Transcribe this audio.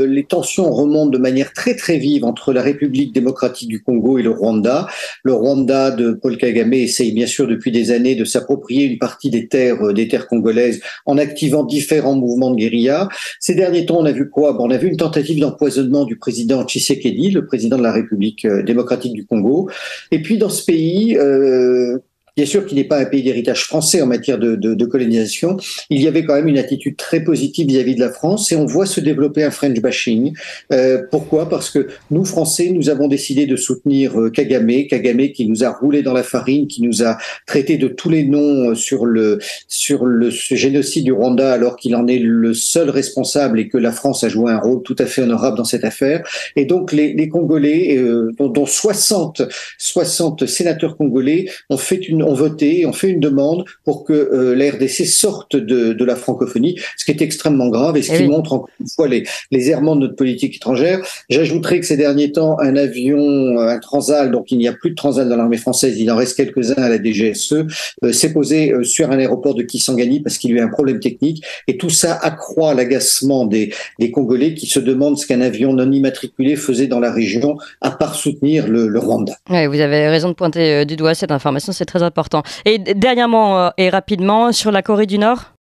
les tensions remontent de manière très très vive entre la République démocratique du Congo et le Rwanda. Le Rwanda de Paul Kagame essaye bien sûr depuis des années de s'approprier une partie des terres congolaises en activant différents mouvements de guérilla. Ces derniers temps, on a vu quoi? On a vu une tentative d'empoisonnement du président Tshisekedi, le président de la République démocratique du Congo. Et puis dans ce pays, bien sûr qu'il n'est pas un pays d'héritage français en matière de colonisation, il y avait quand même une attitude très positive vis-à-vis de la France et on voit se développer un French bashing. Pourquoi? Parce que nous, Français, nous avons décidé de soutenir Kagame qui nous a roulé dans la farine, qui nous a traité de tous les noms ce génocide du Rwanda alors qu'il en est le seul responsable et que la France a joué un rôle tout à fait honorable dans cette affaire. Et donc les Congolais, dont 60 sénateurs congolais, ont voté, ont fait une demande pour que la RDC sorte de la francophonie, ce qui est extrêmement grave et ce qui montre encore une fois les errements de notre politique étrangère. J'ajouterai que ces derniers temps, un Transal, donc il n'y a plus de Transal dans l'armée française, il en reste quelques-uns à la DGSE, s'est posé sur un aéroport de Kisangani parce qu'il y a eu un problème technique et tout ça accroît l'agacement des Congolais qui se demandent ce qu'un avion non immatriculé faisait dans la région à part soutenir le Rwanda. Ouais, vous avez raison de pointer du doigt cette information, c'est très important. Et dernièrement et rapidement, sur la Corée du Nord?